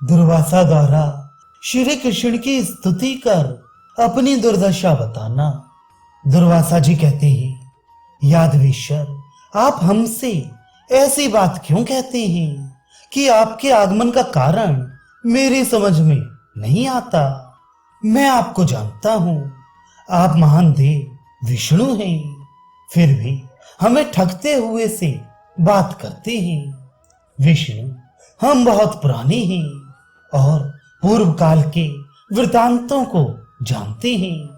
दुर्वासा द्वारा श्री कृष्ण की स्तुति कर अपनी दुर्दशा बताना। दुर्वासा जी कहते हैं, यादवेश्वर आप हमसे ऐसी बात क्यों कहते हैं कि आपके आगमन का कारण मेरी समझ में नहीं आता। मैं आपको जानता हूं, आप महान देव विष्णु हैं, फिर भी हमें ठगते हुए से बात करते हैं। विष्णु, हम बहुत पुराने हैं और पूर्व काल के वृतांतों को जानते हैं,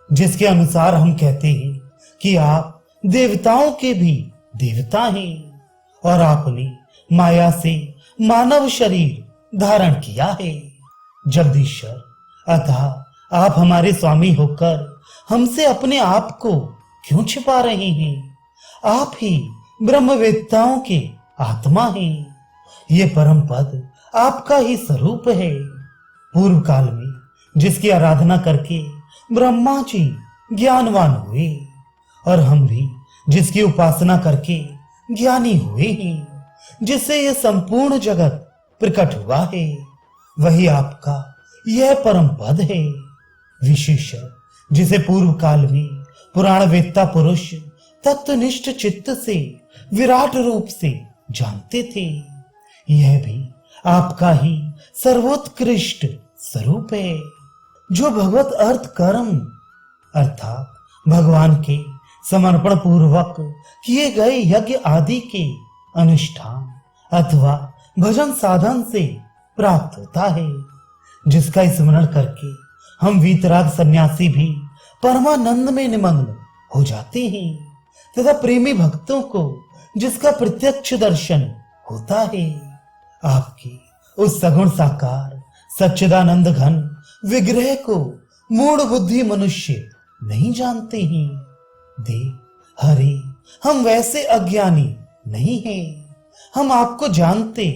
जिसके अनुसार हम कहते हैं कि आप देवताओं के भी देवता हैं और आपने माया से मानव शरीर धारण किया है। जगदीश्वर, अतः आप हमारे स्वामी होकर हमसे अपने आप को क्यों छिपा रहे हैं? आप ही ब्रह्मवेत्ताओं के आत्मा हैं। ये परम पद आपका ही स्वरूप है। पूर्व काल में जिसकी आराधना करके ब्रह्मा जी ज्ञानवान हुए और हम भी जिसकी उपासना करके ज्ञानी हुए हैं, जिससे यह संपूर्ण जगत प्रकट हुआ है, वही आपका यह परम पद है। विशेषण जिसे पूर्व काल में पुराण वेत्ता पुरुष तत्वनिष्ठ चित्त से विराट रूप से जानते थे, यह भी आपका ही सर्वोत्कृष्ट स्वरूप है, जो भगवत अर्थ कर्म अर्थात भगवान के समर्पण पूर्वक किए गए यज्ञ आदि के अनुष्ठान अथवा भजन साधन से प्राप्त होता है, जिसका स्मरण करके हम वीतराग सन्यासी भी परमानंद में निमग्न हो जाते हैं तथा प्रेमी भक्तों को जिसका प्रत्यक्ष दर्शन होता है। आपकी उस सगुण साकार सच्चिदानंद घन विग्रह को मूढ़ बुद्धि मनुष्य नहीं जानते हैं। देव हरे, हम वैसे अज्ञानी नहीं हैं, हम आपको जानते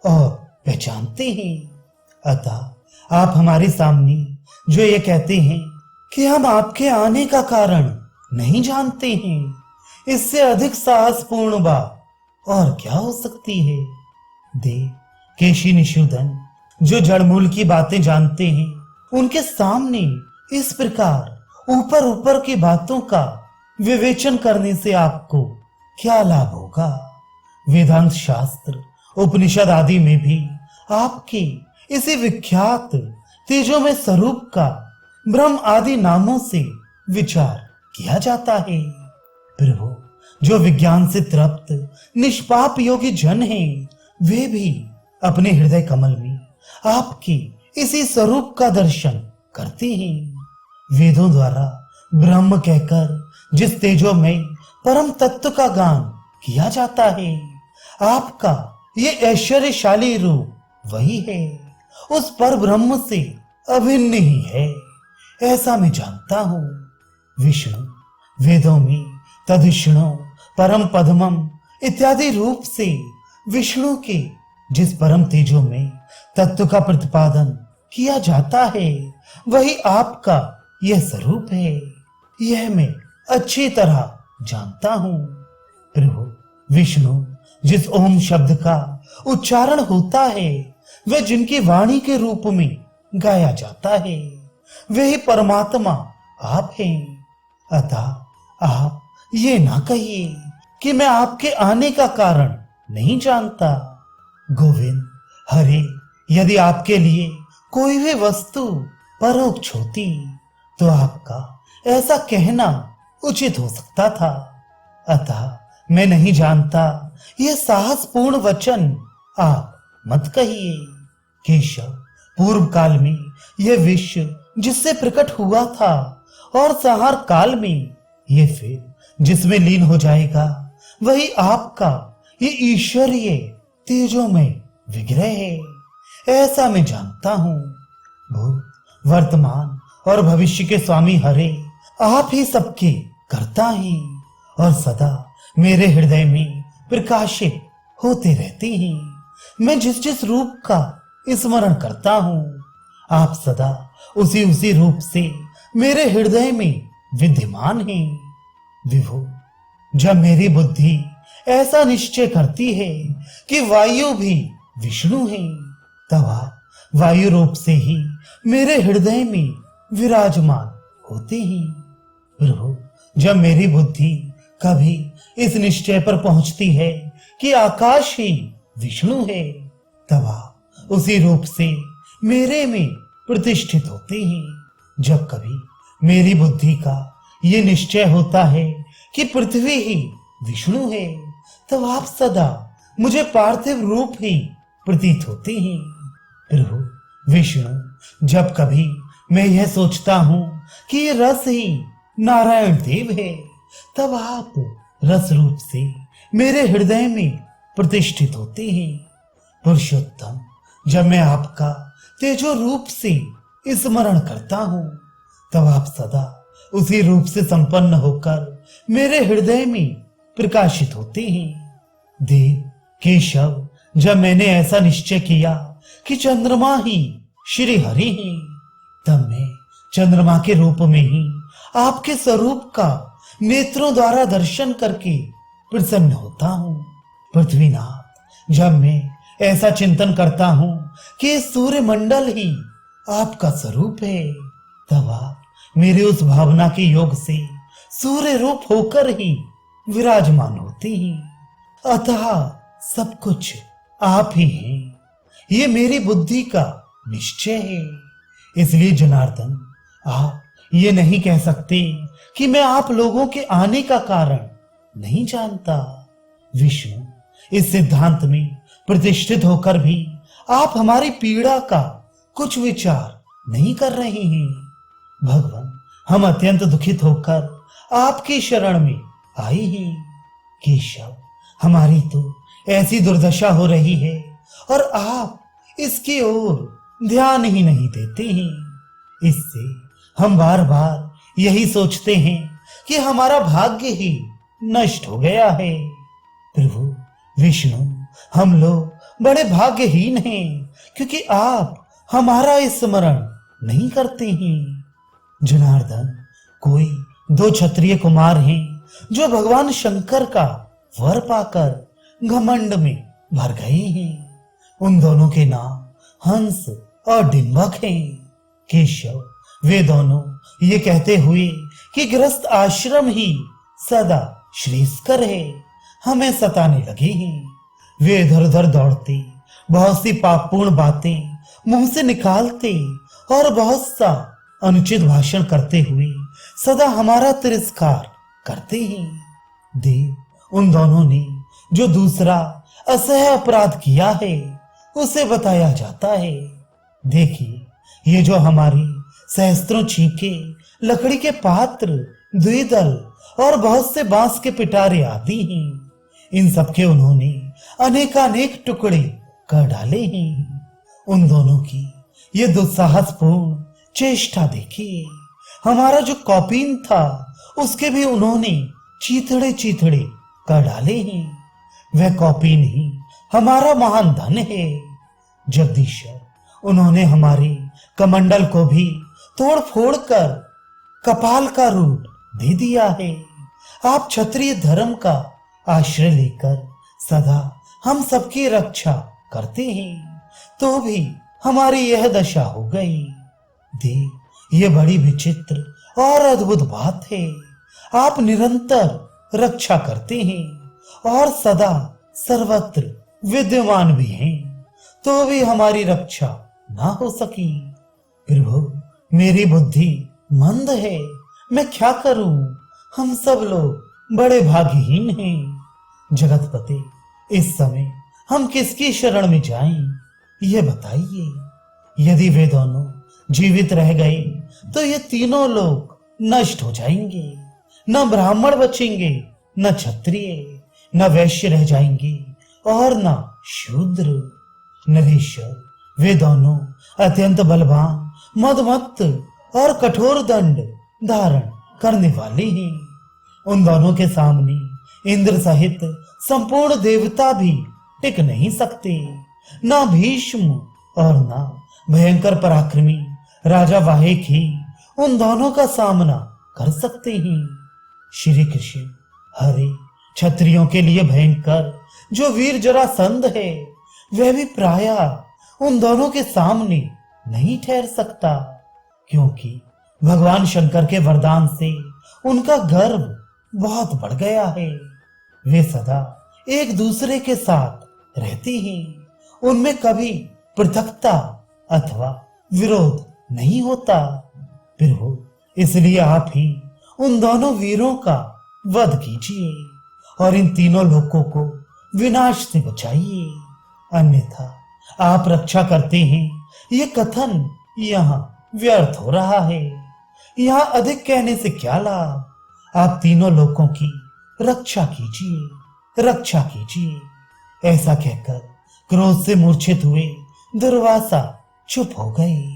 और पहचानते हैं। अतः आप हमारे सामने जो ये कहते हैं कि हम आपके आने का कारण नहीं जानते हैं, इससे अधिक साहसपूर्ण बात और क्या हो सकती है? देव केशी निषूदन जो जड़मूल की बातें जानते हैं, उनके सामने इस प्रकार ऊपर ऊपर की बातों का विवेचन करने से आपको क्या लाभ होगा? वेदांत शास्त्र उपनिषद आदि में भी आपके इसी विख्यात तेजोमय स्वरूप का ब्रह्म आदि नामों से विचार किया जाता है। प्रभु, जो विज्ञान से तृप्त निष्पाप योगी जन हैं, वे भी अपने हृदय कमल में आपके इसी स्वरूप का दर्शन करते हैं। वेदों द्वारा ब्रह्म कहकर जिस तेजो में परम तत्व का गान किया जाता है, आपका ये ऐश्वर्यशाली रूप वही है, उस पर ब्रह्म से अभिन्न ही है, ऐसा मैं जानता हूं। विष्णु वेदों में तदिष्णु परम पद्मम इत्यादि रूप से विष्णु के जिस परम तेजो में तत्व का प्रतिपादन किया जाता है, वही आपका यह स्वरूप है, यह मैं अच्छी तरह जानता हूं। प्रभु विष्णु, जिस ओम शब्द का उच्चारण होता है, वह जिनकी वाणी के रूप में गाया जाता है, वही परमात्मा आप हैं। अतः आप ये ना कहिए कि मैं आपके आने का कारण नहीं जानता। गोविंद हरे, यदि आपके लिए कोई भी वस्तु परोक्ष होती तो आपका ऐसा कहना उचित हो सकता था। अतः मैं नहीं जानता, यह साहसपूर्ण वचन आप मत कहिए। केशव, पूर्व काल में यह विश्व जिससे प्रकट हुआ था और संहार काल में यह फिर जिसमें लीन हो जाएगा, वही आपका ये ईश्वरीय तेजोमय विग्रह है, ऐसा मैं जानता हूं। भूत वर्तमान और भविष्य के स्वामी हरे, आप ही सबके कर्ता हैं और सदा मेरे हृदय में प्रकाशित होते रहते हैं। मैं जिस जिस रूप का स्मरण करता हूं, आप सदा उसी उसी रूप से मेरे हृदय में विद्यमान हैं। विभु, जब मेरी बुद्धि ऐसा निश्चय करती है कि वायु भी विष्णु है, तब आप वायु रूप से ही मेरे हृदय में विराजमान होते हैं। प्रभु, जब मेरी बुद्धि कभी इस निश्चय पर पहुंचती है कि आकाश ही विष्णु है, तब आप उसी रूप से मेरे में प्रतिष्ठित होते हैं। जब कभी मेरी बुद्धि का ये निश्चय होता है कि पृथ्वी ही विष्णु है, तब आप सदा मुझे पार्थिव रूप ही प्रतीत होते हैं। प्रभु विष्णु, जब कभी मैं यह सोचता हूं कि ये रस ही नारायण देव है, तब आप रस रूप से मेरे हृदय में प्रतिष्ठित होते हैं। पुरुषोत्तम, जब मैं आपका तेजो रूप से स्मरण करता हूं, तब आप सदा उसी रूप से संपन्न होकर मेरे हृदय में प्रकाशित होते हैं। देव केशव, जब मैंने ऐसा निश्चय किया कि चंद्रमा ही श्री हरि हैं, तब मैं चंद्रमा के रूप में ही आपके स्वरूप का नेत्रों द्वारा दर्शन करके प्रसन्न होता हूं। पृथ्वीनाथ, जब मैं ऐसा चिंतन करता हूं कि सूर्य मंडल ही आपका स्वरूप है, तब आप मेरे उस भावना के योग से सूर्य रूप होकर ही विराजमान होते हैं। अतः सब कुछ आप ही हैं, ये मेरी बुद्धि का निश्चय है। इसलिए जनार्दन, आप ये नहीं कह सकते कि मैं आप लोगों के आने का कारण नहीं जानता। विष्णु, इस सिद्धांत में प्रतिष्ठित होकर भी आप हमारी पीड़ा का कुछ विचार नहीं कर रहे हैं। भगवान, हम अत्यंत दुखित होकर आपकी शरण में आए हैं। केशव, हमारी तो ऐसी दुर्दशा हो रही है और आप इसकी ओर ध्यान ही नहीं देते हैं। इससे हम बार बार यही सोचते हैं कि हमारा भाग्य ही नष्ट हो गया है। प्रभु विष्णु, हम लोग बड़े भाग्यहीन हैं, क्योंकि आप हमारा स्मरण नहीं करते हैं। जनार्दन, कोई दो क्षत्रिय कुमार हैं जो भगवान शंकर का वर पाकर घमंड में भर गए हैं। उन दोनों के नाम हंस और डिंबक हैं। केशव, वे दोनों ये कहते हुए कि गृहस्थ आश्रम ही सदा श्रेष्ठकर है, हमें सताने लगे हैं। वे इधर उधर दौड़ते, बहुत सी पापपूर्ण बातें मुंह से निकालते और बहुत सा अनुचित भाषण करते हुए सदा हमारा तिरस्कार करते हैं। देव, उन दोनों ने जो दूसरा असह्य अपराध किया है उसे बताया जाता है। देखिए, ये जो हमारी सहस्त्रों छीके, लकड़ी के पात्र, द्विदल और बहुत से बांस के पिटारे आदि हैं, इन सबके उन्होंने अनेकानेक टुकड़े कर डाले हैं। उन दोनों की ये दुस्साहसपूर्ण चेष्टा देखिए। हमारा जो कौपीन था उसके भी उन्होंने चीथड़े चीथड़े कर डाले हैं। वह कौपीन ही हमारा महान धन है। जगदीश्वर, उन्होंने हमारे कमंडल को भी तोड़ फोड़ कर कपाल का रूप दे दिया है। आप क्षत्रिय धर्म का आश्रय लेकर सदा हम सबकी रक्षा करते हैं, तो भी हमारी यह दशा हो गई। देव, ये बड़ी विचित्र और अद्भुत बात है। आप निरंतर रक्षा करते हैं और सदा सर्वत्र विद्यमान भी हैं, तो भी हमारी रक्षा ना हो सकी। प्रभु, मेरी बुद्धि मंद है, मैं क्या करूं? हम सब लोग बड़े भाग्यहीन हैं। जगतपते, इस समय हम किसकी शरण में जाएं? यह बताइए। यदि वे दोनों जीवित रह गए तो ये तीनों लोग नष्ट हो जाएंगे। न ब्राह्मण बचेंगे, न क्षत्रिय, न वैश्य रह जाएंगे और न शूद्र। नरेश्वर, वे दोनों अत्यंत बलवान, मदमत्त और कठोर दंड धारण करने वाले हैं। उन दोनों के सामने इंद्र सहित संपूर्ण देवता भी टिक नहीं सकते। ना भीष्म और ना भयंकर पराक्रमी राजा वाहेक ही उन दोनों का सामना कर सकते हैं। श्री कृष्ण, हरे क्षत्रियों के लिए भयंकर जो वीर जरासंध है, वह भी प्रायः उन दोनों के सामने नहीं ठहर सकता, क्योंकि भगवान शंकर के वरदान से उनका गर्व बहुत बढ़ गया है। वे सदा एक दूसरे के साथ रहते हैं। उनमें कभी पृथकता अथवा विरोध नहीं होता। प्रभु, इसलिए आप ही उन दोनों वीरों का वध कीजिए और इन तीनों लोगों को विनाश से बचाइए, अन्यथा आप रक्षा करते हैं ये कथन यहाँ व्यर्थ हो रहा है। यहाँ अधिक कहने से क्या लाभ। आप तीनों लोगों की रक्षा कीजिए, रक्षा कीजिए। ऐसा कहकर क्रोध से मूर्छित हुए दुर्वासा चुप हो गए।